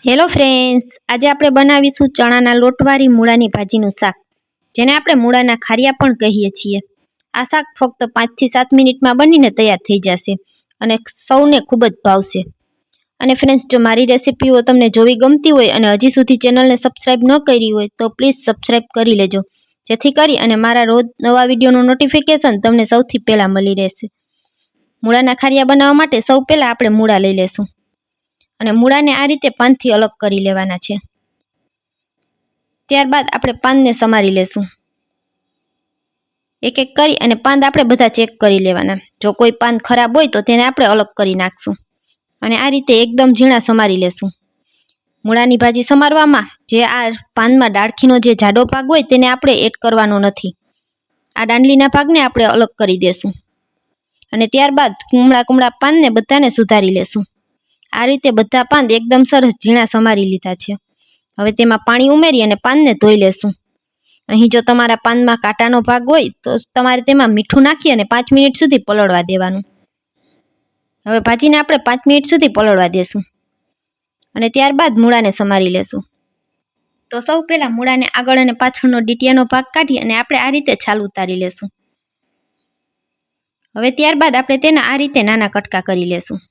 Hello friends, આજે આપણે બનાવીશું ચણાના લોટવાળી મૂળાની ભાજીનું શાક, જેને આપણે મૂળાના ખારિયા પણ કહીએ છીએ. આ શાક ફક્ત 5 થી 7 મિનિટમાં બનીને તૈયાર થઈ જશે અને સૌને ખૂબ જ ભાવશે. અને ફ્રેન્ડ્સ, જો મારી રેસિપીઓ તમને જોવી ગમતી હોય અને હજી સુધી ચેનલને સબસ્ક્રાઇબ ન કરી હોય તો પ્લીઝ સબસ્ક્રાઇબ કરી લેજો, જેથી કરી અને મારા રોજ નવા વિડીયોનું નોટિફિકેશન તમને સૌથી પહેલાં મળી રહેશે. મૂળાના ખારિયા બનાવવા માટે સૌ પહેલાં આપણે મૂળા લઈ લેશું અને મૂળાને આ રીતે પાનથી અલગ કરી લેવાના છે. ત્યારબાદ આપણે પાનને સમારી લેશું. એક એક કરી અને પાન આપણે બધા ચેક કરી લેવાના. જો કોઈ પાન ખરાબ હોય તો તેને આપણે અલગ કરી નાખશું અને આ રીતે એકદમ ઝીણા સમારી લેશું. મૂળાની ભાજી સમારવામાં જે આ પાનમાં ડાળખીનો જે જાડો ભાગ હોય તેને આપણે એડ કરવાનો નથી. આ દાંડલીના ભાગને આપણે અલગ કરી દેશું અને ત્યારબાદ કુમળા પાનને બધાને સુધારી લેશું. આ રીતે બધા પાન એકદમ સરસ ઝીણા સમારી લીધા છે. હવે તેમાં પાણી ઉમેરી અને પાનને ધોઈ લેશું. અહીં જો તમારા પાનમાં કાંટાનો ભાગ હોય તો તમારે તેમાં મીઠું નાખી અને 5 મિનિટ સુધી પલળવા દેવાનું. હવે ભાજીને આપણે 5 મિનિટ સુધી પલળવા દેશું અને ત્યારબાદ મૂળાને સમારી લેશું. તો સૌ પહેલાં મૂળાને આગળ અને પાછળનો ડીટીયાનો ભાગ કાઢી અને આપણે આ રીતે છાલ ઉતારી લેશું. હવે ત્યારબાદ આપણે તેના આ રીતે નાના કટકા કરી લેશું.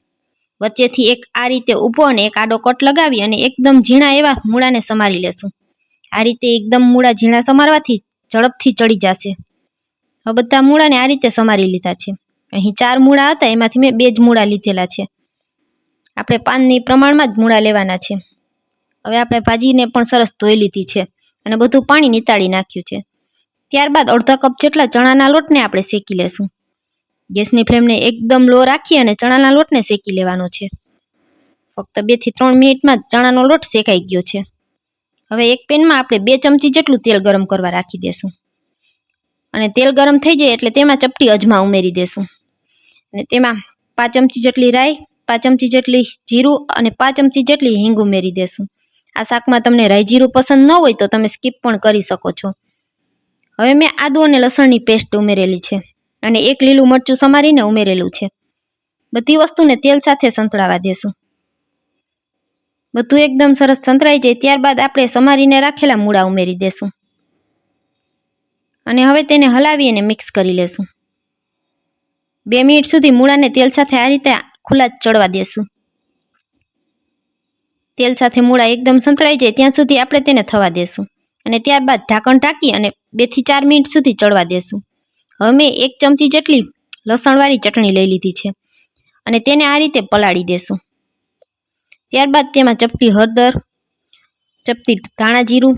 વચ્ચેથી એક આ રીતે ઊભો અને એક આડો કટ લગાવી અને એકદમ ઝીણા એવા મૂળાને સમારી લેશું. આ રીતે એકદમ મૂળા ઝીણા સમારવાથી ઝડપથી ચડી જશે. હવે બધા મૂળાને આ રીતે સમારી લીધા છે. અહીં 4 મૂળા હતા, એમાંથી મેં 2 જ મૂળા લીધેલા છે. આપણે પાનની પ્રમાણમાં જ મૂળા લેવાના છે. હવે આપણે ભાજીને પણ સરસ ધોઈ લીધી છે અને બધું પાણી નીતાળી નાખ્યું છે. ત્યારબાદ અડધા કપ જેટલા ચણાના લોટને આપણે શેકી લેશું. ગેસની ફ્લેમને એકદમ લો રાખી અને ચણાના લોટને શેકી લેવાનો છે. ફક્ત 2 થી 3 મિનિટમાં જ ચણાનો લોટ શેકાઈ ગયો છે. હવે એક પેનમાં આપણે 2 ચમચી જેટલું તેલ ગરમ કરવા રાખી દેશું અને તેલ ગરમ થઈ જાય એટલે તેમાં ચપટી અજમા ઉમેરી દેશું અને તેમાં 5 ચમચી જેટલી રાઈ, 5 ચમચી જેટલી જીરું અને 5 ચમચી જેટલી હિંગ ઉમેરી દેશું. આ શાકમાં તમને રાઈ જીરું પસંદ ન હોય તો તમે સ્કીપ પણ કરી શકો છો. હવે મેં આદુ અને લસણની પેસ્ટ ઉમેરેલી છે અને 1 લીલું મરચું સમારીને ઉમેરેલું છે. બધી વસ્તુને તેલ સાથે સંતળાવા દેશું. બધું એકદમ સરસ સંતળાઈ જાય ત્યારબાદ આપણે સમારીને રાખેલા મૂળા ઉમેરી દેશું અને હવે તેને હલાવી અને મિક્સ કરી લેશું. 2 મિનિટ સુધી મૂળાને તેલ સાથે આ રીતે ખુલ્લા જ ચડવા દેશું. તેલ સાથે મૂળા એકદમ સંતળાઈ જાય ત્યાં સુધી આપણે તેને થવા દેશું અને ત્યારબાદ ઢાંકણ ઢાંકી અને 2 થી 4 મિનિટ સુધી ચડવા દેશું. હવે મેં 1 ચમચી જેટલી લસણવાળી ચટણી લઈ લીધી છે અને તેને આ રીતે પલાળી દેશું. ત્યારબાદ તેમાં ચપટી હળદર, ચપટી ધાણા જીરું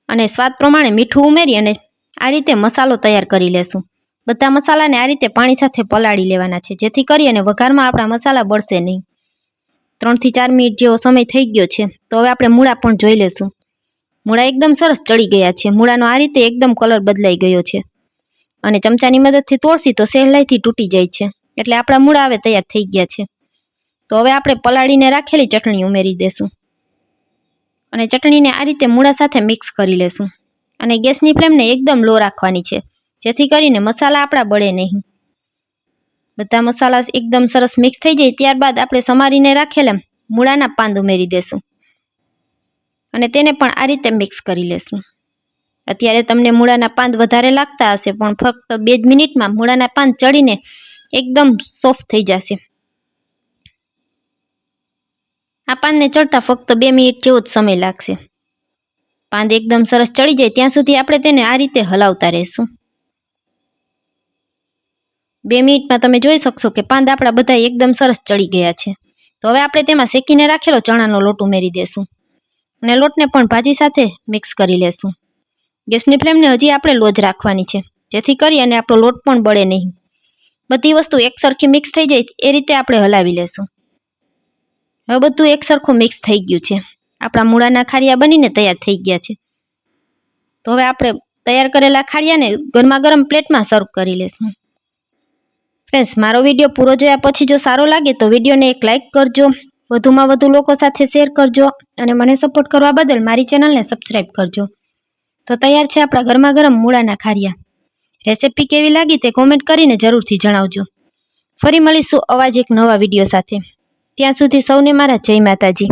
અને સ્વાદ પ્રમાણે મીઠું ઉમેરી અને આ રીતે મસાલો તૈયાર કરી લેશું. બધા મસાલાને આ રીતે પાણી સાથે પલાળી લેવાના છે, જેથી કરી અને વઘારમાં આપણા મસાલા બળશે નહીં. 3 થી 4 મિનિટ જેવો સમય થઈ ગયો છે. તો હવે આપણે મૂળા પણ જોઈ લેશું. મૂળા એકદમ સરસ ચડી ગયા છે. મૂળાનો આ રીતે એકદમ કલર બદલાઈ ગયો છે અને ચમચાની મદદથી તોડશી તો સહેલાઈથી તૂટી જાય છે. એટલે આપણા મૂળા હવે તૈયાર થઈ ગયા છે. તો હવે આપણે પલાળીને રાખેલી ચટણી ઉમેરી દેશું અને ચટણીને આ રીતે મૂળા સાથે મિક્સ કરી લેશું અને ગેસની ફ્લેમને એકદમ લો રાખવાની છે, જેથી કરીને મસાલા આપણા બળે નહીં. બધા મસાલા એકદમ સરસ મિક્સ થઈ જાય ત્યારબાદ આપણે સમારીને રાખેલા મૂળાના પાન ઉમેરી દેશું અને તેને પણ આ રીતે મિક્સ કરી લેશું. અત્યારે તમને મૂળાના પાન વધારે લાગતા હશે, પણ ફક્ત 2 જ મિનિટમાં મૂળાના પાન ચડીને એકદમ સોફ્ટ થઈ જશે. આ પાનને ચડતા ફક્ત 2 મિનિટ જેવો જ સમય લાગશે. પાન એકદમ સરસ ચડી જાય ત્યાં સુધી આપણે તેને આ રીતે હલાવતા રહેશું. 2 મિનિટમાં તમે જોઈ શકશો કે પાન આપણા બધા એકદમ સરસ ચડી ગયા છે. તો હવે આપણે તેમાં શેકીને રાખેલો ચણાનો લોટ ઉમેરી દેશું અને લોટને પણ ભાજી સાથે મિક્સ કરી લેશું. ગેસની ફ્લેમને હજી આપણે લો જ રાખવાની છે, જેથી કરી અને આપણો લોટ પણ બળે નહીં. બધી વસ્તુ એકસરખી મિક્સ થઈ જાય એ રીતે આપણે હલાવી લેશું. હવે બધું એકસરખું મિક્સ થઈ ગયું છે. આપણા મૂળાના ખારિયા બનીને તૈયાર થઈ ગયા છે. તો હવે આપણે તૈયાર કરેલા ખારિયાને ગરમા ગરમ પ્લેટમાં સર્વ કરી લેશું. ફ્રેન્ડ્સ, મારો વિડીયો પૂરો જોયા પછી જો સારો લાગે તો વિડીયોને એક લાઇક કરજો, વધુમાં વધુ લોકો સાથે શેર કરજો અને મને સપોર્ટ કરવા બદલ મારી ચેનલને સબસ્ક્રાઈબ કરજો. તો તૈયાર છે આપણા ગરમા ગરમ મૂળાના ખારિયા. રેસિપી કેવી લાગી તે કોમેન્ટ કરીને જરૂરથી જણાવજો. ફરી મળીશું આવા જ એક નવા વિડીયો સાથે. ત્યાં સુધી સૌને મારા જય માતાજી.